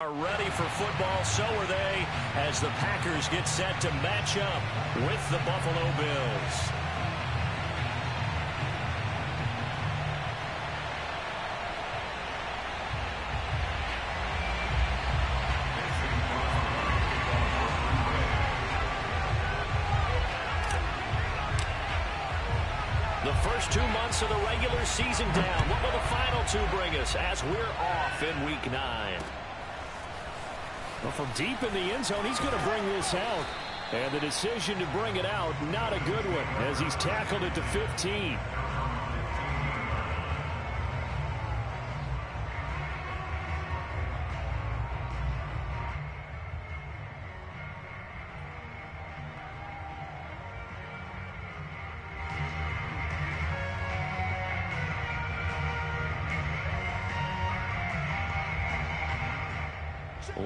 Are ready for football, so are they, as the Packers get set to match up with the Buffalo Bills. The first 2 months of the regular season down. What will the final two bring us as we're off in Week 9? Well, from deep in the end zone, he's going to bring this out. And the decision to bring it out, not a good one, as he's tackled it to 15.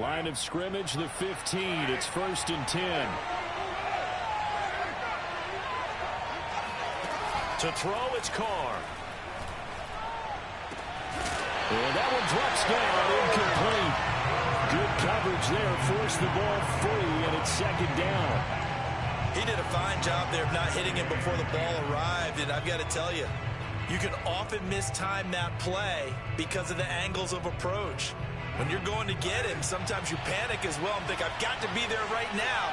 Line of scrimmage, the 15. It's 1st and 10. To throw, it's Carr. And that one drops down, incomplete. Good coverage there, forced the ball free, and it's 2nd down. He did a fine job there of not hitting him before the ball arrived, and I've got to tell you, you can often mistime that play because of the angles of approach. When you're going to get him, sometimes you panic as well and think, I've got to be there right now.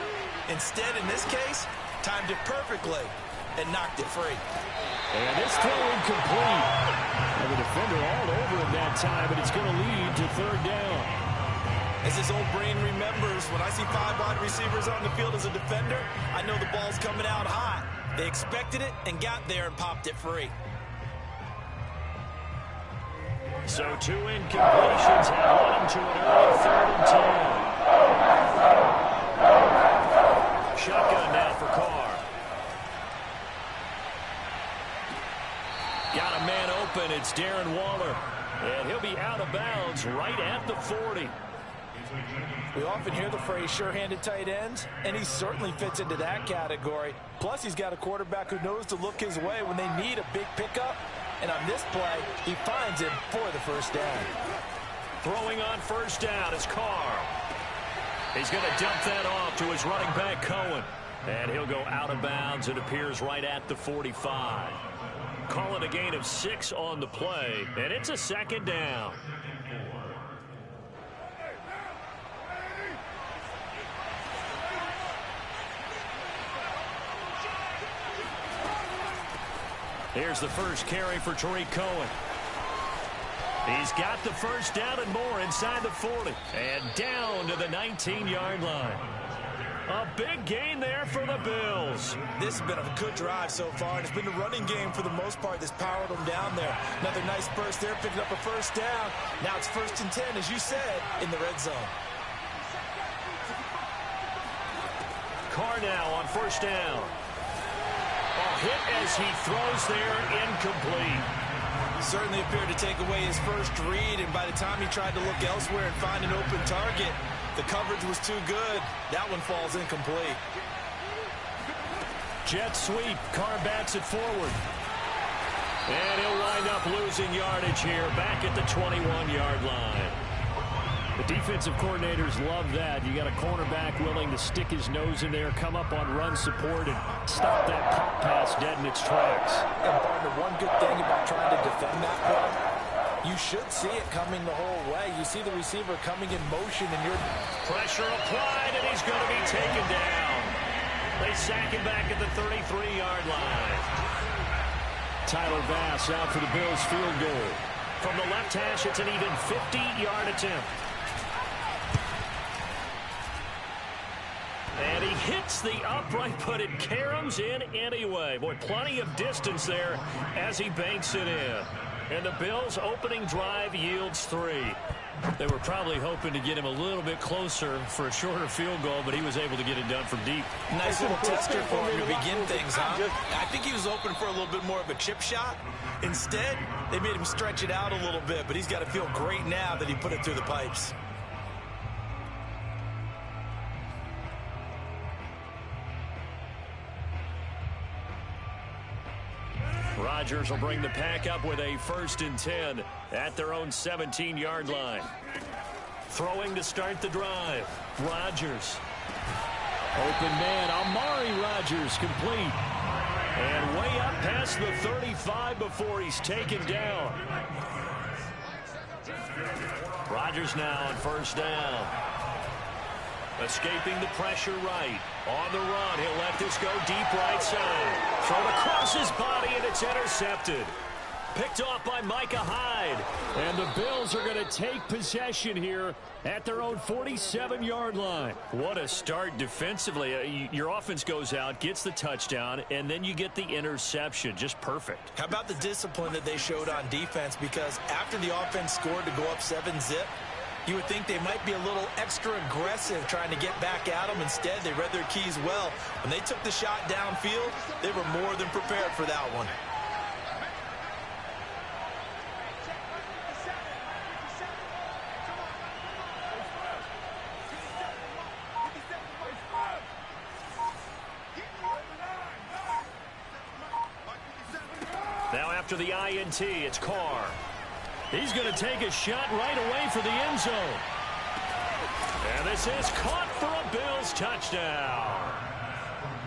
Instead, in this case, timed it perfectly and knocked it free. And this throw incomplete. And the defender all over him that time, and it's going to lead to 3rd down. As his old brain remembers, when I see 5 wide receivers on the field as a defender, I know the ball's coming out hot. They expected it and got there and popped it free. So 2 incompletions have led him to an early 3rd and 10. Shotgun now for Carr. Got a man open. It's Darren Waller. And he'll be out of bounds right at the 40. We often hear the phrase sure-handed tight ends, and he certainly fits into that category. Plus, he's got a quarterback who knows to look his way when they need a big pickup. And on this play, he finds him for the 1st down. Throwing on 1st down is Carr. He's going to dump that off to his running back, Cohen. And he'll go out of bounds. It appears right at the 45. Call it a gain of 6 on the play, and it's a 2nd down. Here's the first carry for Tariq Cohen. He's got the 1st down and more inside the 40. And down to the 19-yard line. A big gain there for the Bills. This has been a good drive so far, and it's been the running game for the most part that's powered them down there. Another nice burst there, picking up a 1st down. Now it's 1st and 10, as you said, in the red zone. Carr now on 1st down. Hit as he throws there, incomplete. Certainly appeared to take away his first read, and by the time he tried to look elsewhere and find an open target, the coverage was too good. That one falls incomplete. Jet sweep. Carr bats it forward. And he'll wind up losing yardage here back at the 21-yard line. The defensive coordinators love that. You got a cornerback willing to stick his nose in there, come up on run support, and stop that pop pass dead in its tracks. And partner, one good thing about trying to defend that play, you should see it coming the whole way. You see the receiver coming in motion, and you're... Pressure applied, and he's going to be taken down. They sack him back at the 33-yard line. Tyler Bass out for the Bills field goal. From the left hash, it's an even 50-yard attempt. And he hits the upright, but it caroms in anyway. Boy, plenty of distance there as he banks it in. And the Bills' opening drive yields 3. They were probably hoping to get him a little bit closer for a shorter field goal, but he was able to get it done from deep. Nice little tester for him to begin things, huh? I think he was open for a little bit more of a chip shot. Instead, they made him stretch it out a little bit, but he's got to feel great now that he put it through the pipes. Rodgers will bring the pack up with a 1st and 10 at their own 17-yard line. Throwing to start the drive. Rodgers. Open man, Amari Rodgers complete. And way up past the 35 before he's taken down. Rodgers now on first down. Escaping the pressure right. On the run, he'll let this go deep right side. Thrown across his body, and it's intercepted. Picked off by Micah Hyde. And the Bills are going to take possession here at their own 47-yard line. What a start defensively. Your offense goes out, gets the touchdown, and then you get the interception. Just perfect. How about the discipline that they showed on defense? Because after the offense scored to go up 7-zip, you would think they might be a little extra aggressive trying to get back at them. Instead, they read their keys well. When they took the shot downfield, they were more than prepared for that one. Now after the INT, it's Carr. He's going to take a shot right away for the end zone. And this is caught for a Bills touchdown.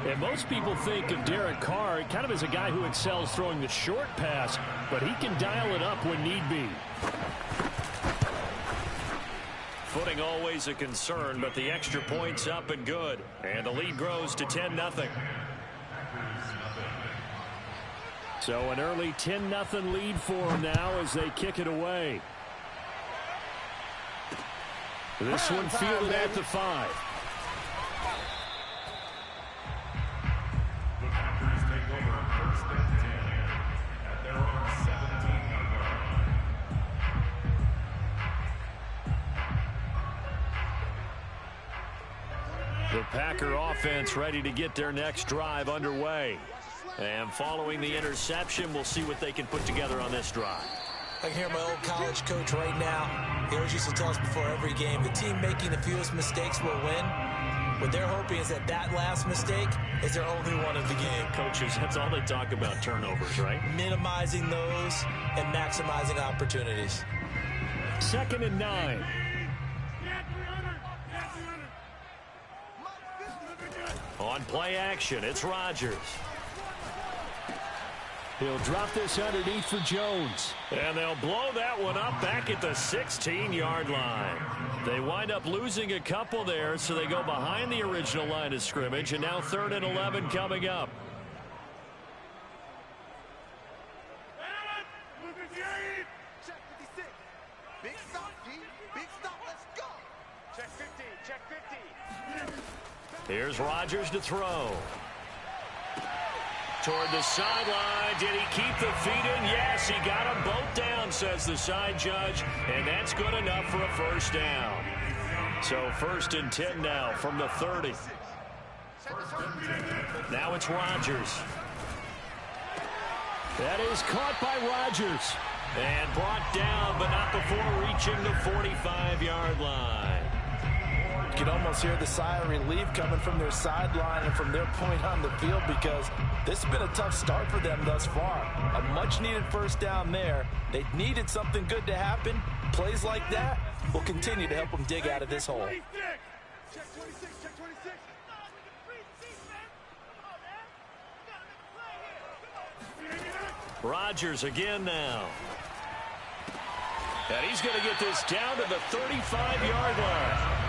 And most people think of Derek Carr kind of as a guy who excels throwing the short pass, but he can dial it up when need be. Footing always a concern, but the extra point's up and good. And the lead grows to 10-0. So an early 10-0 lead for them now as they kick it away. This one fielded at the 5. The Packers take over first and 10 at their own 17-yard line. The Packer offense ready to get their next drive underway. And following the interception, we'll see what they can put together on this drive. I can hear my old college coach right now. He always used to tell us before every game, the team making the fewest mistakes will win. What they're hoping is that that last mistake is their only one of the game. Coaches, that's all they talk about, turnovers, right? Minimizing those and maximizing opportunities. 2nd and 9. On play action, it's Rodgers. He'll drop this underneath for Jones. And they'll blow that one up back at the 16-yard line. They wind up losing a couple there, so they go behind the original line of scrimmage, and now 3rd and 11 coming up. Check 56. Big stop, G. Big stop. Let's go. Check 50. Check 50. Here's Rodgers to throw. Toward the sideline. Did he keep the feet in? Yes, he got them both down, says the side judge. And that's good enough for a first down. So 1st and 10 now from the 30. Now it's Rodgers. That is caught by Rodgers. And brought down, but not before reaching the 45-yard line. You can almost hear the sigh of relief coming from their sideline and from their point on the field, because this has been a tough start for them thus far. A much-needed first down there. They needed something good to happen. Plays like that will continue to help them dig out of this hole. Check 26. Check 26. Rodgers again now. And he's going to get this down to the 35-yard line.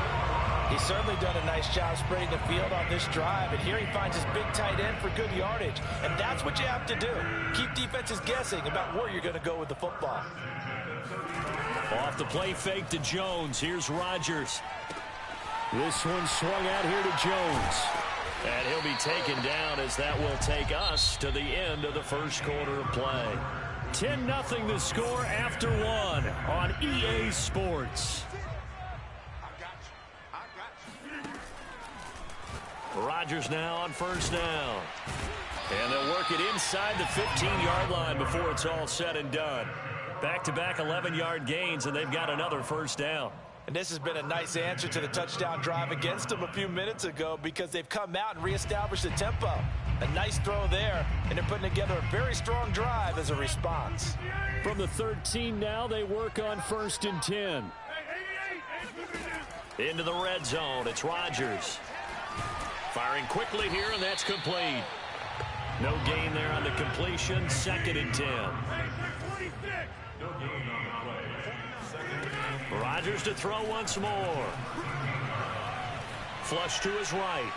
He's certainly done a nice job spreading the field on this drive, and here he finds his big tight end for good yardage. And that's what you have to do. Keep defenses guessing about where you're going to go with the football. Off the play fake to Jones. Here's Rodgers. This one swung out here to Jones. And he'll be taken down as that will take us to the end of the first quarter of play. 10-0 the score after 1 on EA Sports. Rodgers now on first down. And they'll work it inside the 15-yard line before it's all said and done. Back-to-back 11-yard gains, and they've got another first down. And this has been a nice answer to the touchdown drive against them a few minutes ago, because they've come out and reestablished the tempo. A nice throw there, and they're putting together a very strong drive as a response. From the 13 now, they work on 1st and 10. Into the red zone, it's Rodgers. Firing quickly here, and that's complete. No gain there on the completion, 2nd and 10. Rodgers to throw once more. Flush to his right.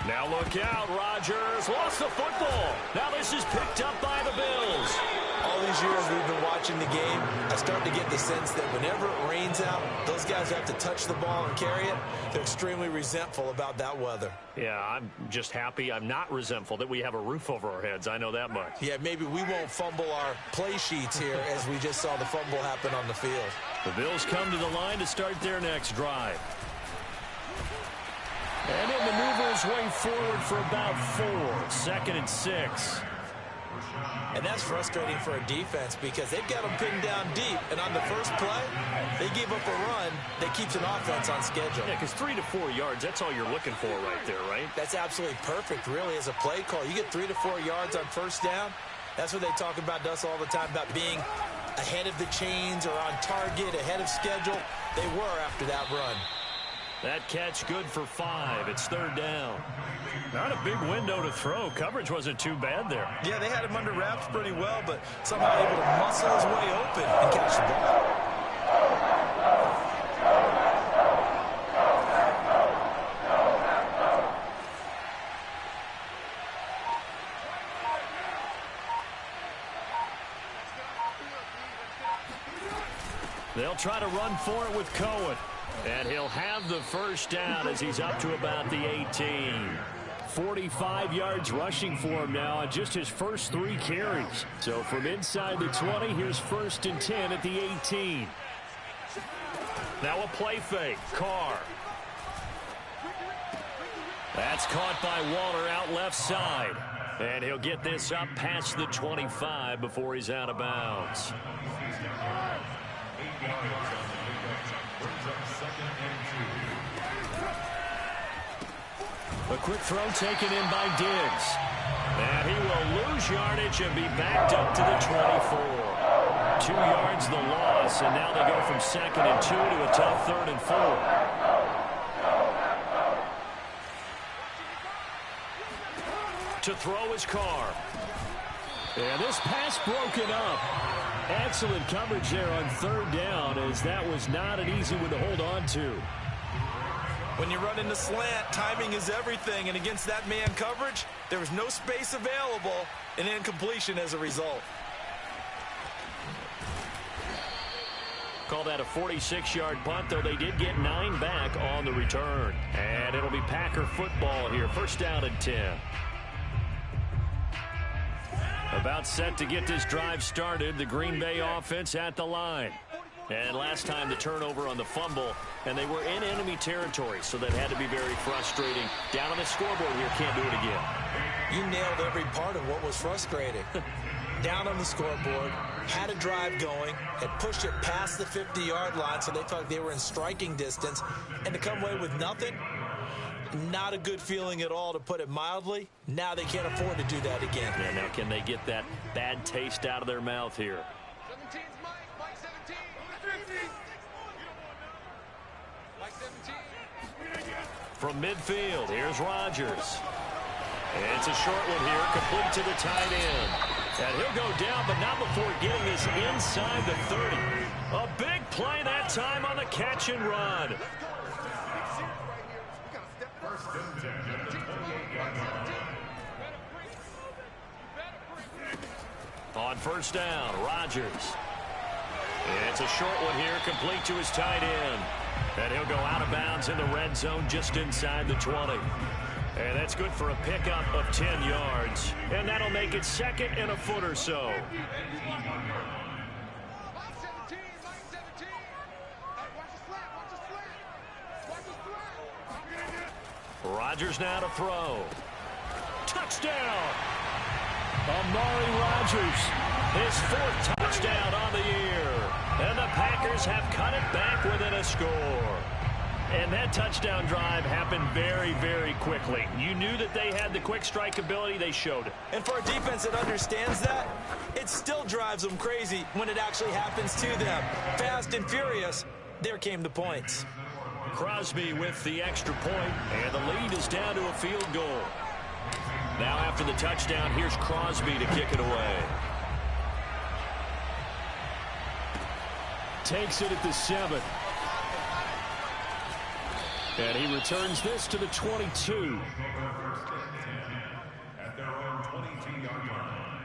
Now look out, Rodgers lost the football. Now this is picked up by the Bills. All these years we've been watching the game, I start to get the sense that whenever it rains out, those guys have to touch the ball and carry it. They're extremely resentful about that weather. Yeah, I'm just happy I'm not resentful that we have a roof over our heads. I know that much. Yeah, maybe we won't fumble our play sheets here as we just saw the fumble happen on the field. The Bills come to the line to start their next drive. And he'll maneuver his way forward for about 4. 2nd and 6. And that's frustrating for a defense because they've got them pinned down deep. And on the first play, they give up a run that keeps an offense on schedule. Yeah, because 3 to 4 yards, that's all you're looking for right there, right? That's absolutely perfect, really, as a play call. You get 3 to 4 yards on first down. That's what they talk about us all the time, about being ahead of the chains or on target, ahead of schedule. They were after that run. That catch good for 5. It's 3rd down. Not a big window to throw. Coverage wasn't too bad there. Yeah, they had him under wraps pretty well, but somehow able to muscle his way open and catch the ball. They'll try to run for it with Cohen. And he'll have the first down as he's up to about the 18. 45 yards rushing for him now on just his first 3 carries. So from inside the 20, here's 1st and 10 at the 18. Now a play fake. Carr. That's caught by Waller out left side. And he'll get this up past the 25 before he's out of bounds. A quick throw taken in by Diggs. And he will lose yardage and be backed up to the 24. 2 yards the loss, and now they go from 2nd and 2 to a tough 3rd and 4. To throw his Carr. And this pass broken up. Excellent coverage there on 3rd down, as that was not an easy one to hold on to. When you run into slant, timing is everything, and against that man coverage, there was no space available, and incompletion as a result. Call that a 46-yard punt, though they did get 9 back on the return. And it'll be Packer football here, 1st down and 10. About set to get this drive started, the Green Bay offense at the line. And last time the turnover on the fumble, and they were in enemy territory, so that had to be very frustrating. Down on the scoreboard here, can't do it again. You nailed every part of what was frustrating. Down on the scoreboard, had a drive going, had pushed it past the 50-yard line, so they thought they were in striking distance, and to come away with nothing, not a good feeling at all, to put it mildly. Now they can't afford to do that again. Yeah, now can they get that bad taste out of their mouth here? 17's Mike 17. Mike 17. From midfield, here's Rodgers. And it's a short one here, complete to the tight end. And he'll go down, but not before getting this inside the 30. A big play that time on the catch and run. On 1st down, Rodgers. And it's a short one here, complete to his tight end. And he'll go out of bounds in the red zone just inside the 20. And that's good for a pickup of 10 yards. And that'll make it 2nd and a foot or so. Mike 17, Mike 17. Watch the slant, watch the slant. Watch the slant. Rodgers now to throw. Touchdown! Amari Rodgers, his 4th touchdown on the year. And the Packers have cut it back within a score. And that touchdown drive happened very, very quickly. You knew that they had the quick strike ability. They showed it. And for a defense that understands that, it still drives them crazy when it actually happens to them. Fast and furious, there came the points. Crosby with the extra point, and the lead is down to a field goal. Now after the touchdown, here's Crosby to kick it away. Takes it at the 7. And he returns this to the 22. At their own 22-yard line.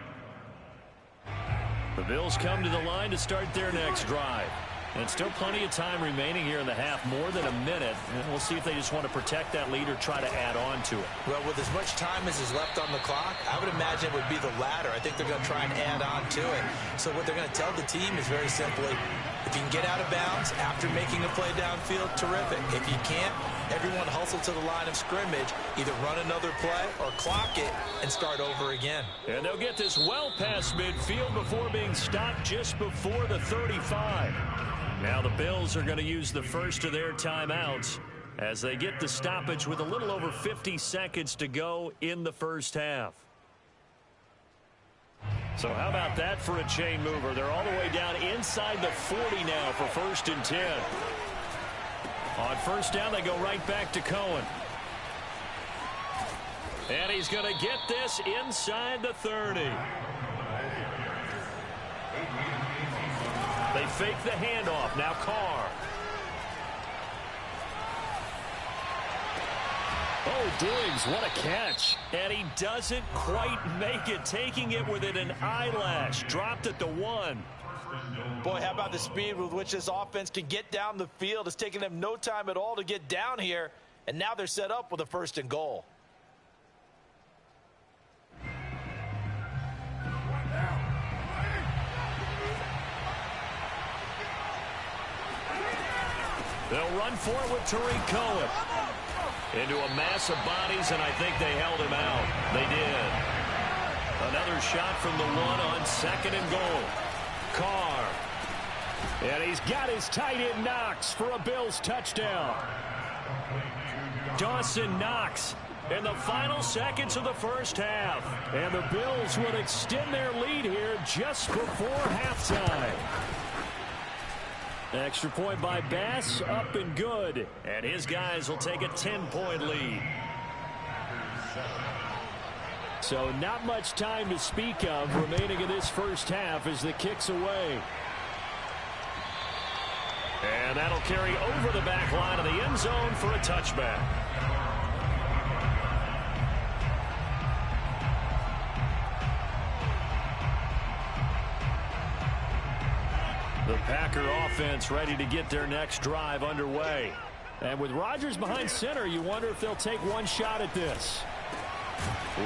The Bills come to the line to start their next drive. And still plenty of time remaining here in the half, more than a minute. And we'll see if they just want to protect that lead or try to add on to it. Well, with as much time as is left on the clock, I would imagine it would be the latter. I think they're going to try and add on to it. So what they're going to tell the team is very simply, if you can get out of bounds after making a play downfield, terrific. If you can't, everyone hustle to the line of scrimmage, either run another play or clock it and start over again. And they'll get this well past midfield before being stopped just before the 35. Now the Bills are going to use the first of their timeouts as they get the stoppage with a little over 50 seconds to go in the first half. So how about that for a chain mover? They're all the way down inside the 40 now for 1st and 10. On first down, they go right back to Cohen. And he's going to get this inside the 30. They fake the handoff. Now Carr. Oh, Diggs, what a catch. And he doesn't quite make it, taking it within an eyelash. Dropped at the 1. Boy, how about the speed with which this offense can get down the field? It's taken them no time at all to get down here, and now they're set up with a 1st and goal. They'll run for it with Tariq Cohen. Into a mass of bodies, and I think they held him out. They did. Another shot from the 1 on 2nd and goal. Carr. And he's got his tight end Knox for a Bills touchdown. Dawson Knox in the final seconds of the first half. And the Bills would extend their lead here just before halftime. Extra point by Bass, up and good. And his guys will take a 10-point lead. So not much time to speak of remaining in this first half as the kick's away. And that'll carry over the back line of the end zone for a touchback. The Packer offense ready to get their next drive underway. And with Rodgers behind center, you wonder if they'll take one shot at this.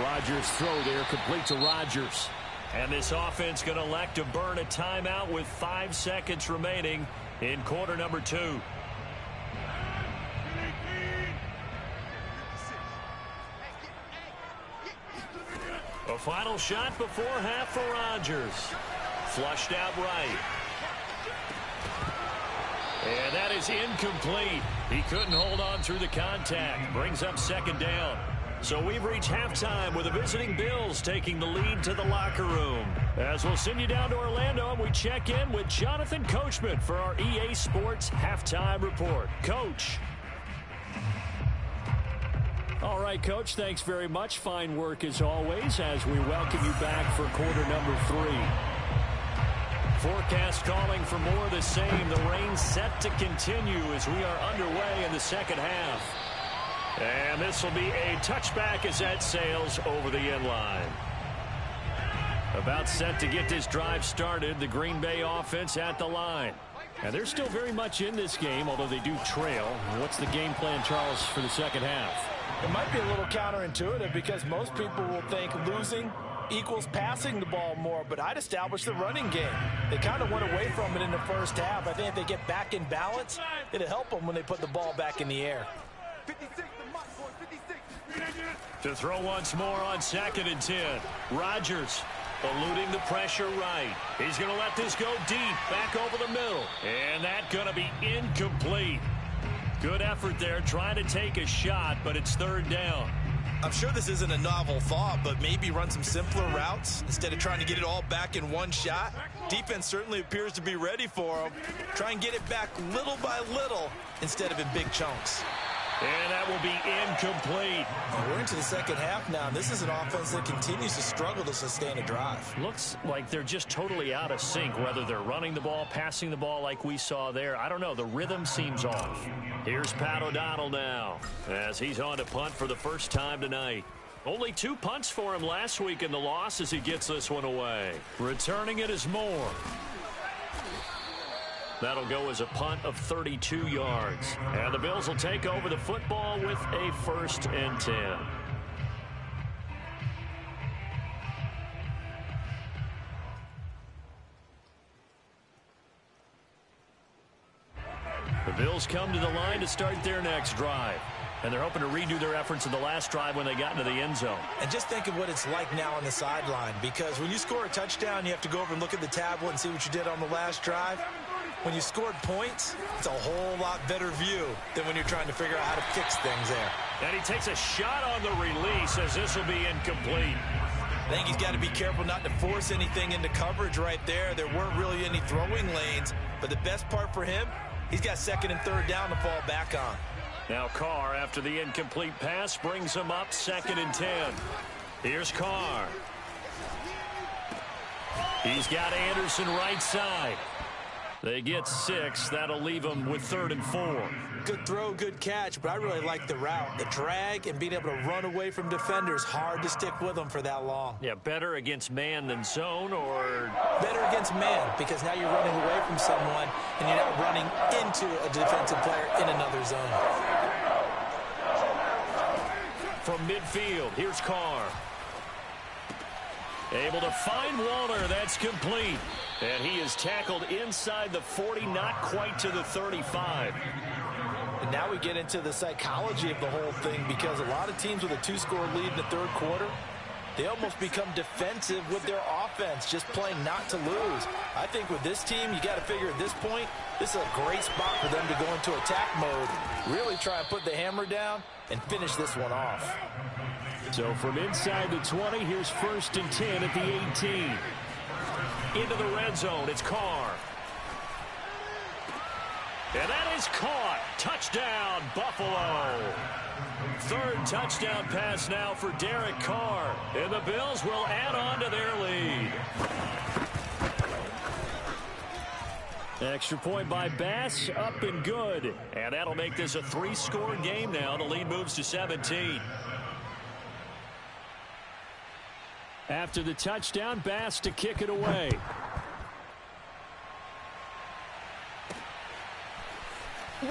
Rodgers' throw there complete to Rodgers. And this offense going to elect to burn a timeout with 5 seconds remaining in quarter number 2. A final shot before half for Rodgers. Flushed out right. And that is incomplete. He couldn't hold on through the contact. Brings up 2nd down. So we've reached halftime with the visiting Bills taking the lead to the locker room. As we'll send you down to Orlando, and we check in with Jonathan Coachman for our EA Sports Halftime Report. Coach. All right, Coach, thanks very much. Fine work as always as we welcome you back for quarter number 3. Forecast calling for more of the same. The rain set to continue as we are underway in the second half. And this will be a touchback as that sails over the end line. About set to get this drive started. The Green Bay offense at the line. And they're still very much in this game, although they do trail. What's the game plan, Charles, for the second half? It might be a little counterintuitive because most people will think losing equals passing the ball more, but I'd establish the running game. They kind of went away from it in the first half. I think if they get back in balance, it'll help them when they put the ball back in the air. 56 to Mike, boy, 56. To throw once more on 2nd and 10. Rodgers eluding the pressure right. He's going to let this go deep, back over the middle. And that's going to be incomplete. Good effort there, trying to take a shot, but it's 3rd down. I'm sure this isn't a novel thought, but maybe run some simpler routes instead of trying to get it all back in one shot. Defense certainly appears to be ready for him. Try and get it back little by little instead of in big chunks. And that will be incomplete. We're into the second half now, and this is an offense that continues to struggle to sustain a drive. Looks like they're just totally out of sync, whether they're running the ball, passing the ball like we saw there. I don't know. The rhythm seems off. Here's Pat O'Donnell now as he's on to punt for the first time tonight. Only 2 punts for him last week in the loss as he gets this one away. Returning it is Moore. That'll go as a punt of 32 yards. And the Bills will take over the football with a 1st and 10. The Bills come to the line to start their next drive. And they're hoping to redo their efforts in the last drive when they got into the end zone. And just think of what it's like now on the sideline, because when you score a touchdown, you have to go over and look at the tablet and see what you did on the last drive. When you scored points, it's a whole lot better view than when you're trying to figure out how to fix things there. And he takes a shot on the release as this will be incomplete. I think he's got to be careful not to force anything into coverage right there. There weren't really any throwing lanes, but the best part for him, he's got 2nd and 3rd down to fall back on. Now Carr, after the incomplete pass, brings him up 2nd and 10. Here's Carr. He's got Anderson right side. They get 6. That'll leave them with 3rd and 4. Good throw, good catch, but I really like the route. The drag and being able to run away from defenders, hard to stick with them for that long. Yeah, better against man than zone, or better against man, because now you're running away from someone and you're not running into a defensive player in another zone. From midfield, here's Carr. Able to find Walter. That's complete. And he is tackled inside the 40, not quite to the 35. And now we get into the psychology of the whole thing, because a lot of teams with a 2-score lead in the 3rd quarter, they almost become defensive with their offense, just playing not to lose. I think with this team, you got to figure at this point, this is a great spot for them to go into attack mode, really try and put the hammer down and finish this one off. So from inside the 20, here's 1st and 10 at the 18. Into the red zone, it's Carr. And that is caught. Touchdown, Buffalo. 3rd touchdown pass now for Derek Carr. And the Bills will add on to their lead. Extra point by Bass, up and good. And that'll make this a 3-score game now. The lead moves to 17. After the touchdown, Bass to kick it away.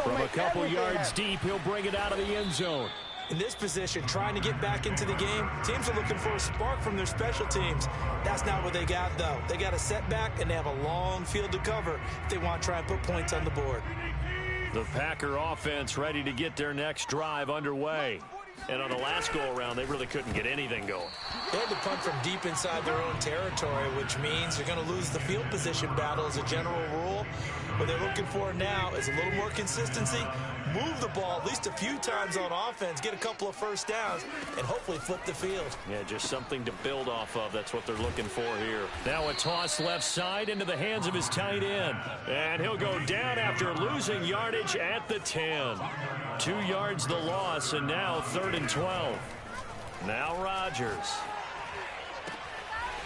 From a couple yards deep, he'll bring it out of the end zone. In this position, trying to get back into the game, teams are looking for a spark from their special teams. That's not what they got, though. They got a setback, and they have a long field to cover if they want to try and put points on the board. The Packer offense ready to get their next drive underway. And on the last go-around, they really couldn't get anything going. They had to punt from deep inside their own territory, which means they're going to lose the field position battle as a general rule. What they're looking for now is a little more consistency, move the ball at least a few times on offense, get a couple of 1st downs, and hopefully flip the field. Yeah, just something to build off of. That's what they're looking for here. Now a toss left side into the hands of his tight end. And he'll go down after losing yardage at the 10. 2 yards the loss, and now 3rd and 12. Now Rodgers.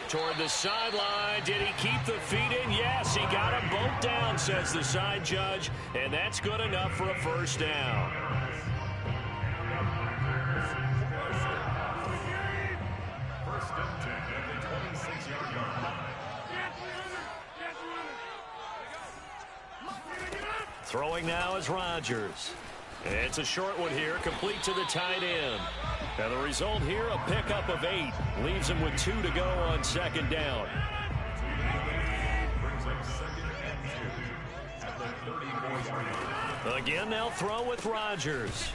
Toward the sideline. Did he keep the feet in? Yes, he got them both down, says the side judge. And that's good enough for a 1st down. First and 10 at the 26-yard line. Throwing now is Rodgers. It's a short one here, complete to the tight end. And the result here, a pickup of 8. Leaves him with 2 to go on 2nd down. Brings up 2nd and 2 at the 34-yard line. Again, they'll throw with Rodgers.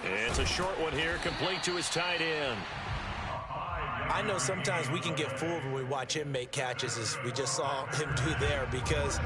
It's a short one here, complete to his tight end. A 5-yard I know sometimes we can get fooled when we watch him make catches, as we just saw him do there, because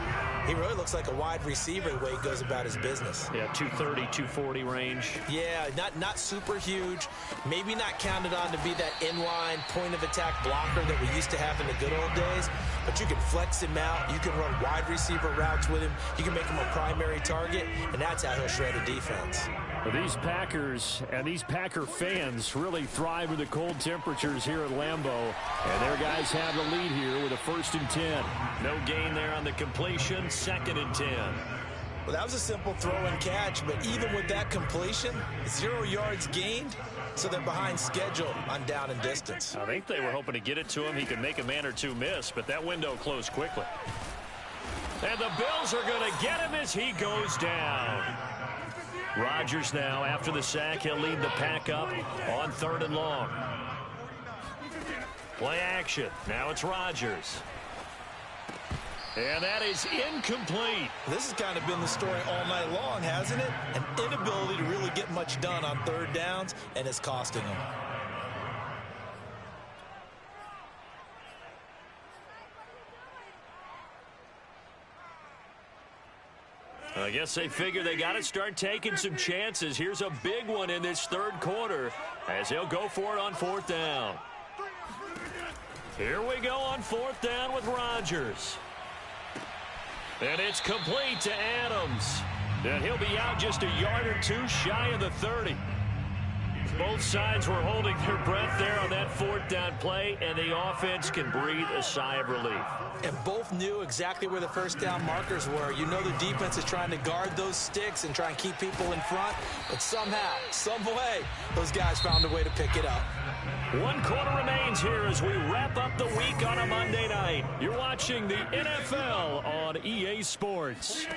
he really looks like a wide receiver the way he goes about his business. Yeah, 230, 240 range. Yeah, not super huge. Maybe not counted on to be that inline point-of-attack blocker that we used to have in the good old days, but you can flex him out. You can run wide receiver routes with him. You can make him a primary target, and that's how he'll shred a defense. Well, these Packers and these Packer fans really thrive with the cold temperatures here at Lambeau. And their guys have the lead here with a 1st and 10. No gain there on the completion, 2nd and 10. Well, that was a simple throw and catch, but even with that completion, 0 yards gained, so they're behind schedule on down and distance. I think they were hoping to get it to him. He could make a man or two miss, but that window closed quickly. And the Bills are going to get him as he goes down. Rodgers now, after the sack, he'll lead the pack up on 3rd and long. Play action. Now it's Rodgers. And that is incomplete. This has kind of been the story all night long, hasn't it? An inability to really get much done on 3rd downs, and it's costing them. I guess they figure they got to start taking some chances. Here's a big one in this 3rd quarter as he'll go for it on 4th down. Here we go on 4th down with Rodgers. And it's complete to Adams. And he'll be out just a yard or two shy of the 30. Both sides were holding their breath there on that 4th down play, and the offense can breathe a sigh of relief. And both knew exactly where the 1st down markers were. You know the defense is trying to guard those sticks and try and keep people in front, but somehow, some way, those guys found a way to pick it up. 1 quarter remains here as we wrap up the week on a Monday night. You're watching the NFL on EA Sports.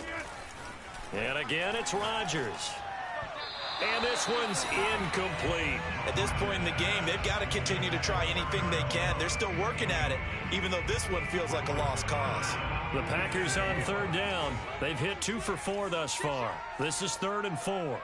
And again, it's Rodgers. And this one's incomplete. At this point in the game, they've got to continue to try anything they can. They're still working at it, even though this one feels like a lost cause. The Packers on 3rd down. They've hit 2 for 4 thus far. This is 3rd and 4.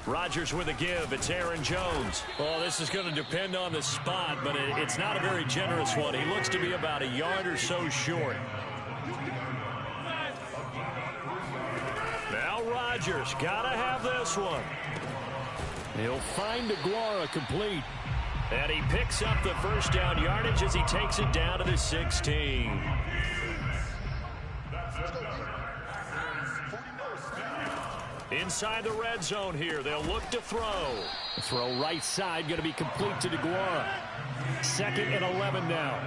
Rodgers with a give. It's Aaron Jones. Oh, this is going to depend on the spot, but it's not a very generous one. He looks to be about a yard or so short. Now Rodgers got to have this one. He'll find DeGuara complete. And he picks up the 1st down yardage as he takes it down to the 16. Inside the red zone here. They'll look to throw. The throw right side going to be complete to DeGuara. 2nd and 11 now.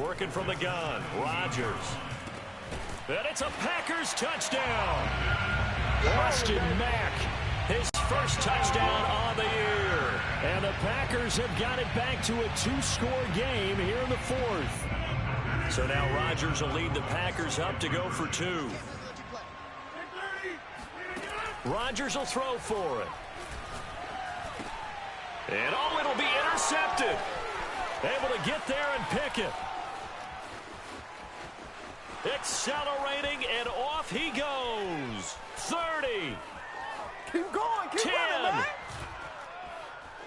Working from the gun. Rodgers. And it's a Packers touchdown. Austin Mack, his 1st touchdown on the year. And the Packers have got it back to a 2-score game here in the 4th. So now Rodgers will lead the Packers up to go for 2. Rodgers will throw for it. And oh, it'll be intercepted. Able to get there and pick it. Accelerating, and off he goes. 30. Keep going, keep 10. running, man.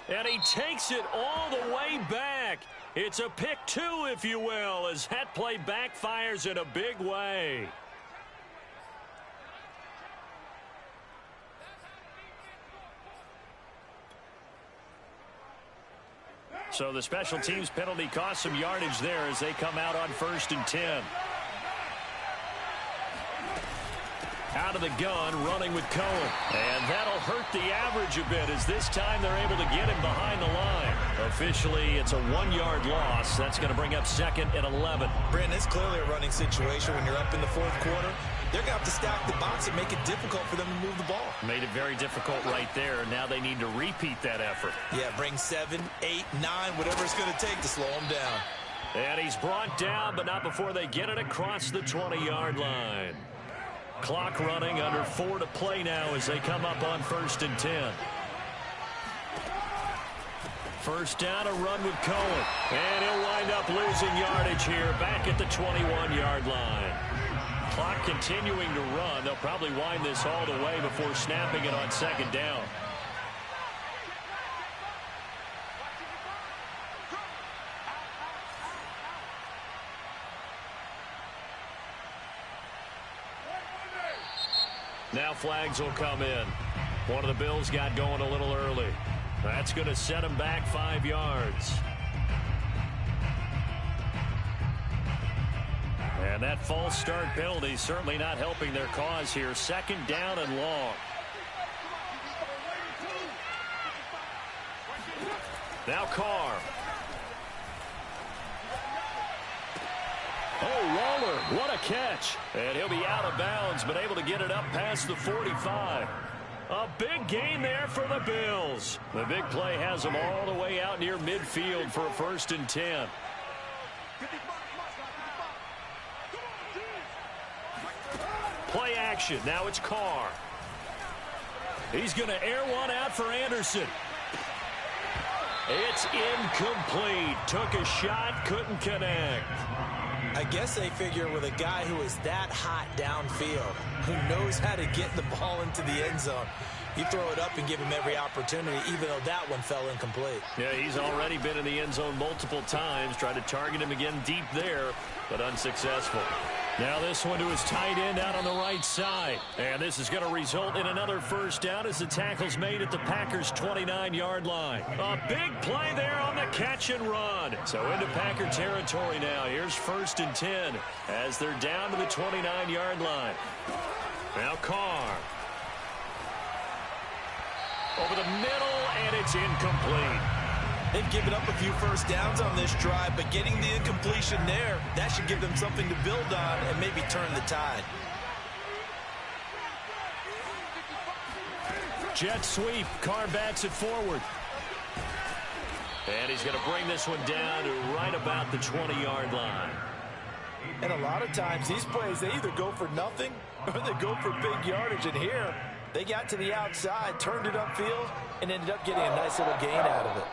And he takes it all the way back. It's a pick 2, if you will, as that play backfires in a big way. So the special teams penalty cost some yardage there as they come out on 1st and 10. Out of the gun, running with Cohen. And that'll hurt the average a bit as this time they're able to get him behind the line. Officially, it's a 1-yard loss. That's going to bring up 2nd and 11. Brandon, it's clearly a running situation when you're up in the 4th quarter. They're going to have to stack the box and make it difficult for them to move the ball. Made it very difficult right there. Now they need to repeat that effort. Yeah, bring 7, 8, 9, whatever it's going to take to slow them down. And he's brought down, but not before they get it across the 20-yard line. Clock running, under 4 to play now as they come up on 1st and 10. First down, a run with Cohen. And he'll wind up losing yardage here back at the 21-yard line. Clock continuing to run. They'll probably wind this all the way before snapping it on second down. Now flags will come in. One of the Bills got going a little early. That's going to set them back 5 yards. And that false start penalty certainly not helping their cause here. Second down and long. Now Carr. Oh, Waller, what a catch. And he'll be out of bounds, but able to get it up past the 45. A big gain there for the Bills. The big play has them all the way out near midfield for a 1st and 10. Play action. Now it's Carr. He's going to air one out for Anderson. It's incomplete. Took a shot, couldn't connect. I guess they figure with a guy who is that hot downfield, who knows how to get the ball into the end zone, you throw it up and give him every opportunity, even though that one fell incomplete. Yeah, he's already been in the end zone multiple times. Tried to target him again deep there, but unsuccessful. Now this one to his tight end out on the right side. And this is going to result in another first down as the tackle's made at the Packers' 29-yard line. A big play there on the catch and run. So into Packer territory now. Here's 1st and 10 as they're down to the 29-yard line. Now Carr. Over the middle, and it's incomplete. They've given up a few first downs on this drive, but getting the incompletion there, that should give them something to build on and maybe turn the tide. Jet sweep. Carr backs it forward. And he's going to bring this one down to right about the 20-yard line. And a lot of times these plays, they either go for nothing or they go for big yardage. And here, they got to the outside, turned it upfield, and ended up getting a nice little gain out of it.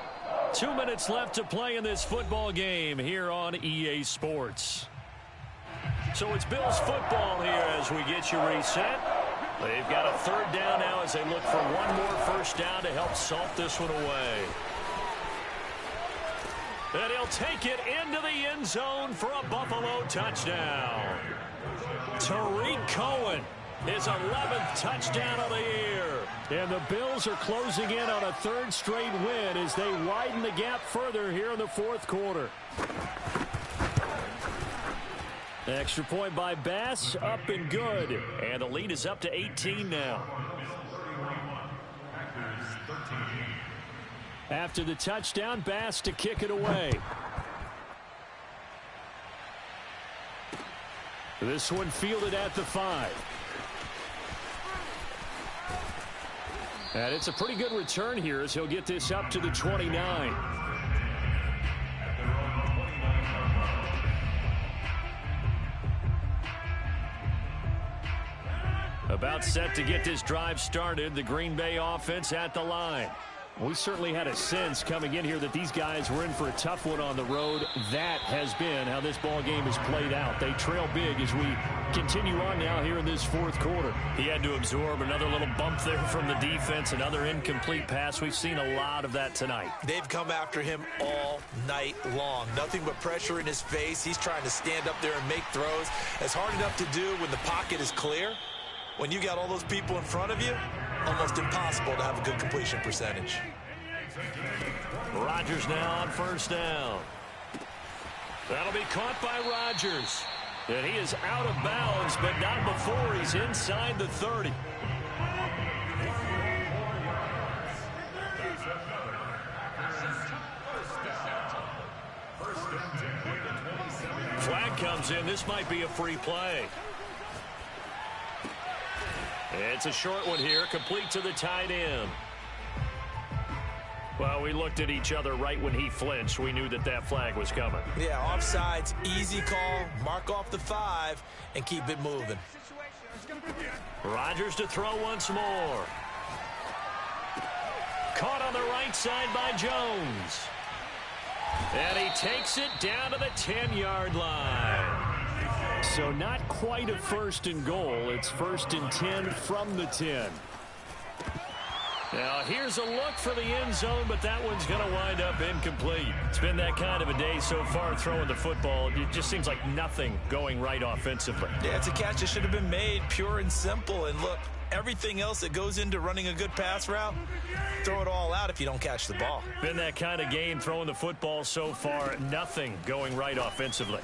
2 minutes left to play in this football game here on EA Sports. So it's Bills football here as we get you reset. They've got a 3rd down now as they look for one more first down to help salt this one away. And he'll take it into the end zone for a Buffalo touchdown. Tariq Cohen, his 11th touchdown of the year. And the Bills are closing in on a 3rd straight win as they widen the gap further here in the 4th quarter. Extra point by Bass, up and good. And the lead is up to 18 now. After the touchdown, Bass to kick it away. This one fielded at the 5. And it's a pretty good return here as he'll get this up to the 29. About set to get this drive started. The Green Bay offense at the line. We certainly had a sense coming in here that these guys were in for a tough one on the road. That has been how this ball game has played out. They trail big as we continue on now here in this 4th quarter. He had to absorb another little bump there from the defense, another incomplete pass. We've seen a lot of that tonight. They've come after him all night long. Nothing but pressure in his face. He's trying to stand up there and make throws. It's hard enough to do when the pocket is clear. When you got all those people in front of you, almost impossible to have a good completion percentage. Rodgers now on 1st down. That'll be caught by Rodgers. And he is out of bounds, but not before he's inside the 30. Flag comes in. This might be a free play. It's a short one here, complete to the tight end. Well, we looked at each other right when he flinched. We knew that that flag was coming. Yeah, offsides, easy call, mark off the 5, and keep it moving. Rodgers to throw once more. caught on the right side by Jones. And he takes it down to the 10-yard line. So not quite a 1st and goal. It's 1st and 10 from the 10. Now, here's a look for the end zone, but that one's going to wind up incomplete. It's been that kind of a day so far throwing the football. It just seems like nothing going right offensively. Yeah, it's a catch that should have been made, pure and simple. And look, everything else that goes into running a good pass route, throw it all out if you don't catch the ball. Been that kind of game throwing the football so far. Nothing going right offensively.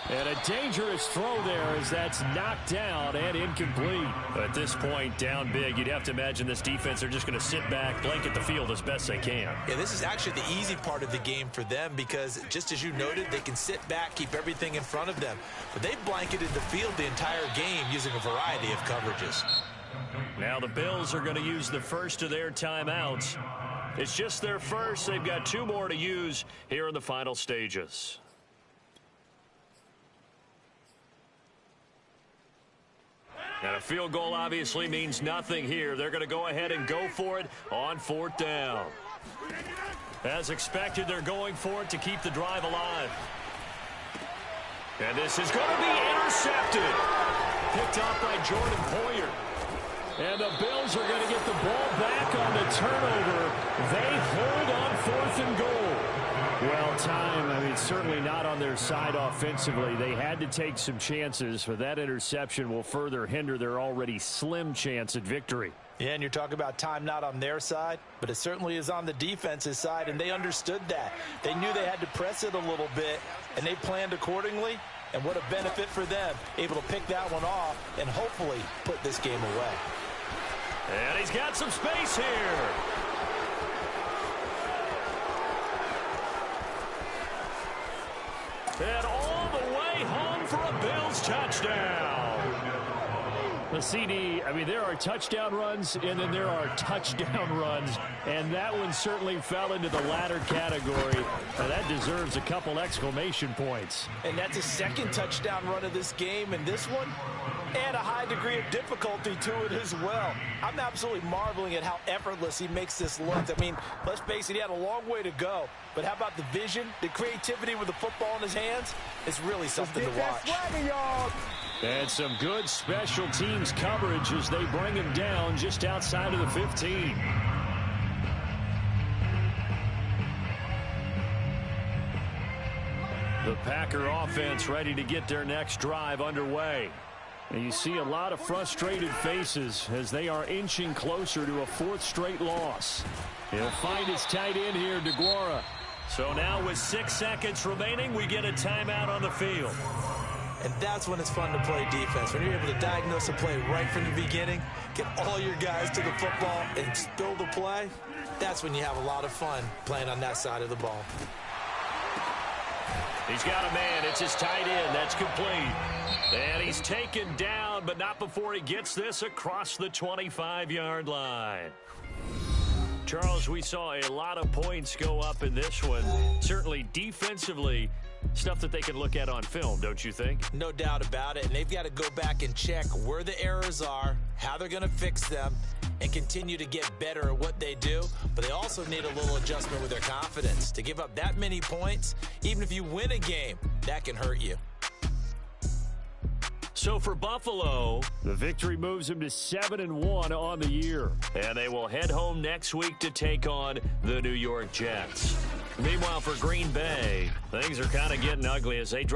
And a dangerous throw there as that's knocked down and incomplete. At this point, down big, you'd have to imagine this defense are just going to sit back, blanket the field as best they can. Yeah, this is actually the easy part of the game for them because, just as you noted, they can sit back, keep everything in front of them. But they've blanketed the field the entire game using a variety of coverages. Now the Bills are going to use the first of their timeouts. It's just their first. They've got 2 more to use here in the final stages. And a field goal obviously means nothing here. They're going to go ahead and go for it on 4th down. As expected, they're going for it to keep the drive alive. And this is going to be intercepted. Picked off by Jordan Poyer. And the Bills are going to get the ball back on the turnover. They hold on 4th and goal. Well, time, certainly not on their side offensively. They had to take some chances, but that interception will further hinder their already slim chance at victory. Yeah, and you're talking about time not on their side, but it certainly is on the defense's side, and they understood that. They knew they had to press it a little bit, and they planned accordingly. And what a benefit for them, able to pick that one off and hopefully put this game away. And he's got some space here. And all the way home for a Bills touchdown. The CD, there are touchdown runs, and then there are touchdown runs, and that one certainly fell into the latter category. Now, that deserves a couple exclamation points. And that's a 2nd touchdown run of this game, and this one, and a high degree of difficulty to it as well. I'm absolutely marveling at how effortless he makes this look. Let's face it, he had a long way to go. But how about the vision, the creativity with the football in his hands? It's really something to watch. And some good special teams coverage as they bring him down just outside of the 15. The Packer offense ready to get their next drive underway. And you see a lot of frustrated faces as they are inching closer to a 4th straight loss. He'll find his tight end here, DeGuara. So now with 6 seconds remaining, we get a timeout on the field. And that's when it's fun to play defense. When you're able to diagnose a play right from the beginning, get all your guys to the football and spill the play, that's when you have a lot of fun playing on that side of the ball. He's got a man. It's his tight end. That's complete. And he's taken down, but not before he gets this across the 25-yard line. Charles, we saw a lot of points go up in this one. Certainly defensively, stuff that they can look at on film, don't you think? No doubt about it. And they've got to go back and check where the errors are, how they're going to fix them, and continue to get better at what they do. But they also need a little adjustment with their confidence. To give up that many points, even if you win a game, that can hurt you. So for Buffalo, the victory moves them to 7-1 on the year. And they will head home next week to take on the New York Jets. Meanwhile, for Green Bay, things are kind of getting ugly as they